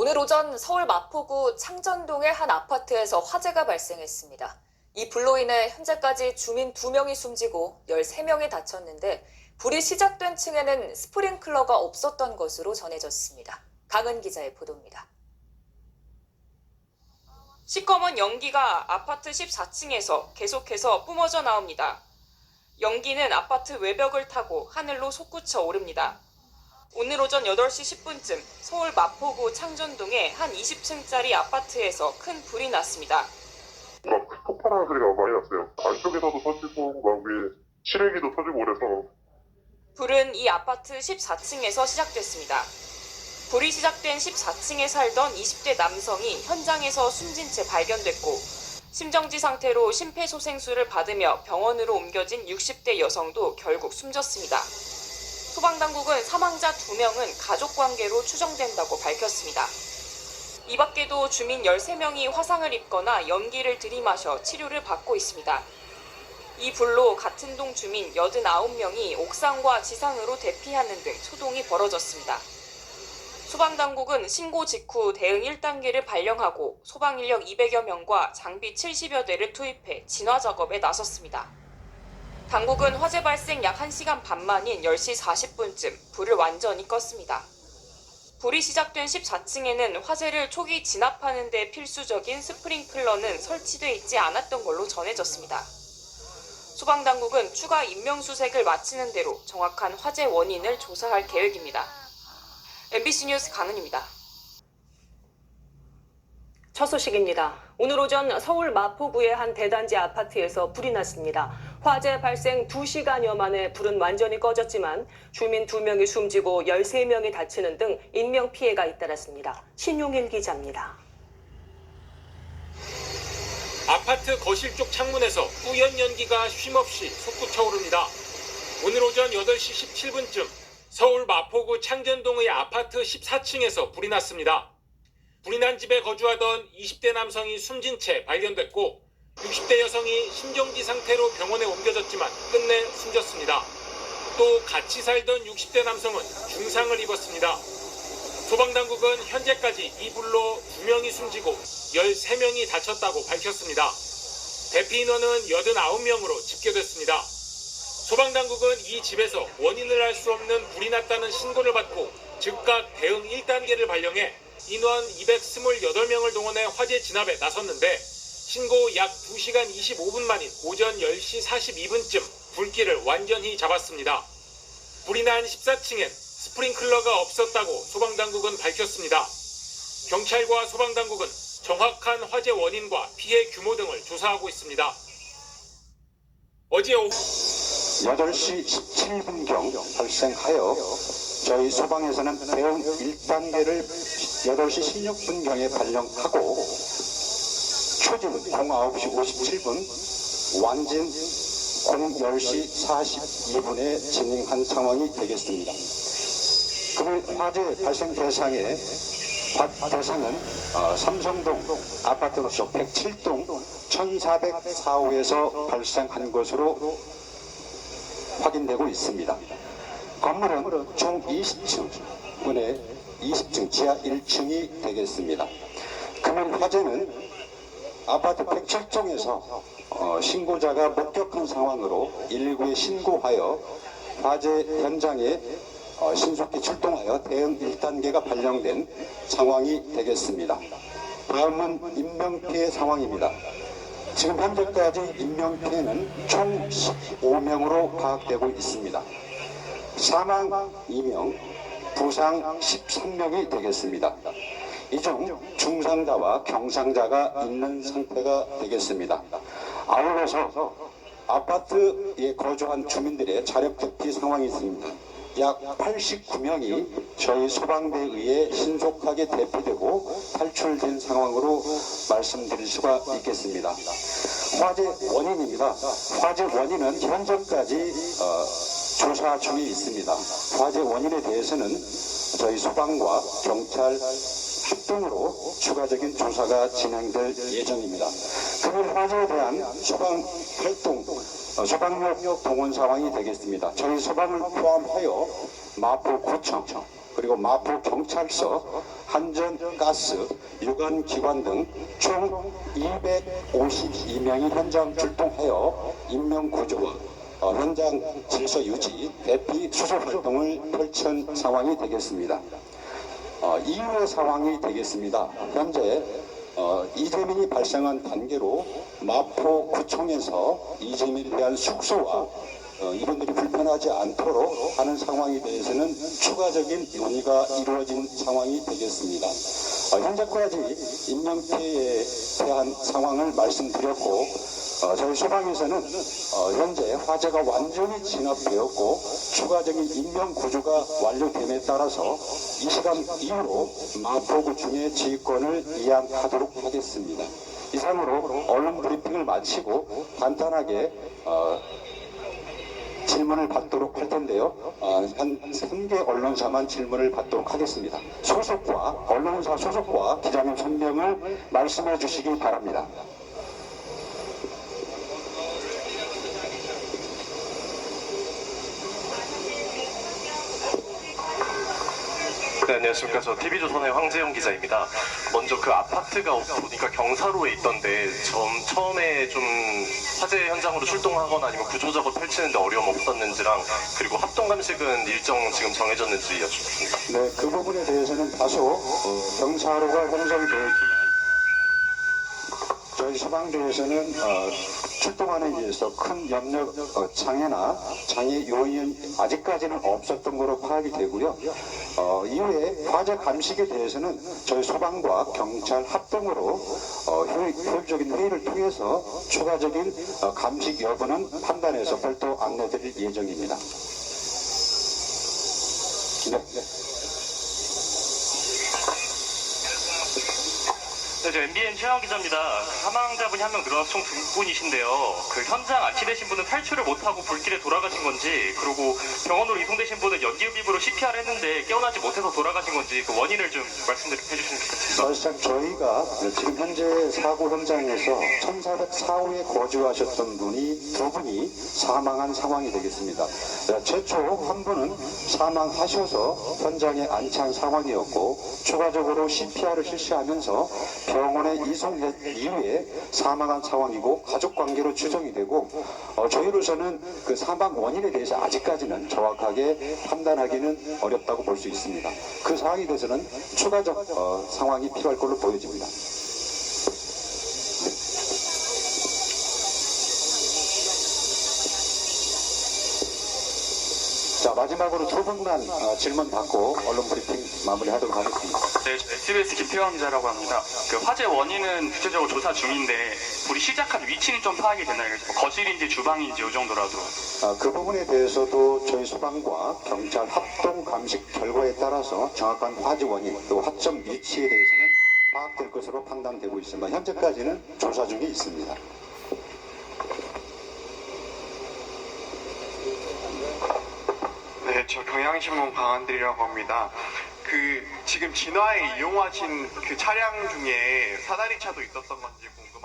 오늘 오전 서울 마포구 창전동의 한 아파트에서 화재가 발생했습니다. 이 불로 인해 현재까지 주민 2명이 숨지고 13명이 다쳤는데 불이 시작된 층에는 스프링클러가 없었던 것으로 전해졌습니다. 강은 기자의 보도입니다. 시꺼먼 연기가 아파트 14층에서 계속해서 뿜어져 나옵니다. 연기는 아파트 외벽을 타고 하늘로 솟구쳐 오릅니다. 오늘 오전 8시 10분쯤 서울 마포구 창전동의 한 20층짜리 아파트에서 큰 불이 났습니다. 막 폭발하는 소리가 많이 났어요. 안쪽에서도 터지고 막 위에 실외기도 터지고 그래서. 불은 이 아파트 14층에서 시작됐습니다. 불이 시작된 14층에 살던 20대 남성이 현장에서 숨진 채 발견됐고 심정지 상태로 심폐소생술을 받으며 병원으로 옮겨진 60대 여성도 결국 숨졌습니다. 소방당국은 사망자 2명은 가족관계로 추정된다고 밝혔습니다. 이 밖에도 주민 13명이 화상을 입거나 연기를 들이마셔 치료를 받고 있습니다. 이 불로 같은 동 주민 89명이 옥상과 지상으로 대피하는 등 소동이 벌어졌습니다. 소방당국은 신고 직후 대응 1단계를 발령하고 소방인력 200여 명과 장비 70여 대를 투입해 진화 작업에 나섰습니다. 당국은 화재 발생 약 1시간 반 만인 10시 40분쯤 불을 완전히 껐습니다. 불이 시작된 14층에는 화재를 초기 진압하는 데 필수적인 스프링클러는 설치돼 있지 않았던 걸로 전해졌습니다. 소방당국은 추가 인명수색을 마치는 대로 정확한 화재 원인을 조사할 계획입니다. MBC 뉴스 강은입니다. 첫 소식입니다. 오늘 오전 서울 마포구의 한 대단지 아파트에서 불이 났습니다. 화재 발생 2시간여 만에 불은 완전히 꺼졌지만 주민 2명이 숨지고 13명이 다치는 등 인명피해가 잇따랐습니다. 신용일 기자입니다. 아파트 거실 쪽 창문에서 뿌연 연기가 쉼없이 솟구쳐 오릅니다. 오늘 오전 8시 17분쯤 서울 마포구 창전동의 아파트 14층에서 불이 났습니다. 불이 난 집에 거주하던 20대 남성이 숨진 채 발견됐고 60대 여성이 심정지 상태로 병원에 옮겨졌지만 끝내 숨졌습니다. 또 같이 살던 60대 남성은 중상을 입었습니다. 소방당국은 현재까지 이 불로 2명이 숨지고 13명이 다쳤다고 밝혔습니다. 대피 인원은 89명으로 집계됐습니다. 소방당국은 이 집에서 원인을 알 수 없는 불이 났다는 신고를 받고 즉각 대응 1단계를 발령해 인원 228명을 동원해 화재 진압에 나섰는데 신고 약 2시간 25분 만인 오전 10시 42분쯤 불길을 완전히 잡았습니다. 불이 난 14층엔 스프링클러가 없었다고 소방당국은 밝혔습니다. 경찰과 소방당국은 정확한 화재 원인과 피해 규모 등을 조사하고 있습니다. 어제 오후 8시 17분경 발생하여 저희 소방에서는 대응 1단계를 8시 16분경에 발령하고 초진 09시 57분, 완진 010시 42분에 진행한 상황이 되겠습니다. 그 화재 발생 대상은 삼성동 아파트로서 107동 1404호에서 발생한 것으로 확인되고 있습니다. 건물은 총 20층분의 20층 지하 1층이 되겠습니다. 금일 화재는 아파트 107동에서 신고자가 목격한 상황으로 119에 신고하여 화재 현장에 신속히 출동하여 대응 1단계가 발령된 상황이 되겠습니다. 다음은 인명피해 상황입니다. 지금 현재까지 인명피해는 총 15명으로 파악되고 있습니다. 사망 2명, 부상 13명이 되겠습니다. 이 중 중상자와 경상자가 있는 상태가 되겠습니다. 아울러서 아파트에 거주한 주민들의 자력 대피 상황이 있습니다. 약 89명이 저희 소방대에 의해 신속하게 대피되고 탈출된 상황으로 말씀드릴 수가 있겠습니다. 화재 원인입니다. 화재 원인은 현재까지 조사 중에 있습니다. 화재 원인에 대해서는 저희 소방과 경찰 합동으로 추가적인 조사가 진행될 예정입니다. 금일 화재에 대한 소방 활동, 소방력 동원 상황이 되겠습니다. 저희 소방을 포함하여 마포구청, 그리고 마포 경찰서, 한전가스, 유관기관 등 총 252명이 현장 출동하여 인명구조와 현장 질서 유지, 대피, 수소 활동을 펼친 상황이 되겠습니다. 이후의 상황이 되겠습니다. 현재 이재민이 발생한 단계로 마포구청에서 이재민에 대한 숙소와 이분들이 불편하지 않도록 하는 상황에 대해서는 추가적인 논의가 이루어진 상황이 되겠습니다. 현재까지 인명피해에 대한 상황을 말씀드렸고 저희 소방에서는 현재 화재가 완전히 진압되었고 추가적인 인명구조가 완료됨에 따라서 이 시간 이후로 마포구청의 지휘권을 이양하도록 하겠습니다. 이상으로 언론 브리핑을 마치고 간단하게 질문을 받도록 할 텐데요. 한 3개 언론사만 질문을 받도록 하겠습니다. 소속과 언론사 소속과 기자님 선명을 말씀해 주시기 바랍니다. 네, 안녕하십니까. 저 TV조선의 황재영 기자입니다. 먼저 그 아파트가 보니까 경사로에 있던데 처음에 좀 화재 현장으로 출동하거나 아니면 구조작업 펼치는데 어려움 없었는지랑 그리고 합동감식은 일정 지금 정해졌는지 여쭙습니다. 네, 그 부분에 대해서는 다소 경사로가 형성이 되어 있지만 저희 소방대에서는 출동하는 데 있어서 큰 염려 장애나 장애 요인은 아직까지는 없었던 것으로 파악이 되고요. 이후에 화재 감식에 대해서는 저희 소방과 경찰 합동으로 효율적인 회의를 통해서 추가적인 감식 여부는 판단해서 별도 안내드릴 예정입니다. 네. 네, 저 MBN 최영 기자입니다. 사망자분이 한 명 늘어나서 총 2분이신데요. 그 현장 안치되신 분은 탈출을 못하고 불길에 돌아가신 건지, 그리고 병원으로 이송되신 분은 연기흡입으로 CPR 했는데 깨어나지 못해서 돌아가신 건지 그 원인을 좀 말씀해 주시면 좋겠습니다. 사실상 저희가 지금 현재 사고 현장에서 1404호에 거주하셨던 분이 2분이 사망한 상황이 되겠습니다. 최초 한 분은 사망하셔서 현장에 안치한 상황이었고 추가적으로 CPR을 실시하면서 병원에 이송된 이후에 사망한 상황이고 가족관계로 추정이 되고 저희로서는 그 사망 원인에 대해서 아직까지는 정확하게 판단하기는 어렵다고 볼 수 있습니다. 그 상황에 대해서는 추가적 상황이 필요할 걸로 보여집니다. 자, 마지막으로 2분만 질문 받고 언론 브리핑 마무리하도록 하겠습니다. 네, SBS 김태환 기자라고 합니다. 그 화재 원인은 구체적으로 조사 중인데 불이 시작한 위치는 좀 파악이 되나요? 거실인지 주방인지 이 정도라도. 그 부분에 대해서도 저희 소방과 경찰 합동 감식 결과에 따라서 정확한 화재 원인 또 화점 위치에 대해서는 파악될 것으로 판단되고 있습니다. 현재까지는 조사 중에 있습니다. 네, 저 경향신문 강한들이라고 합니다. 지금 진화에 이용하신 그 차량 중에 사다리 차도 있었던 건지 궁금합니다.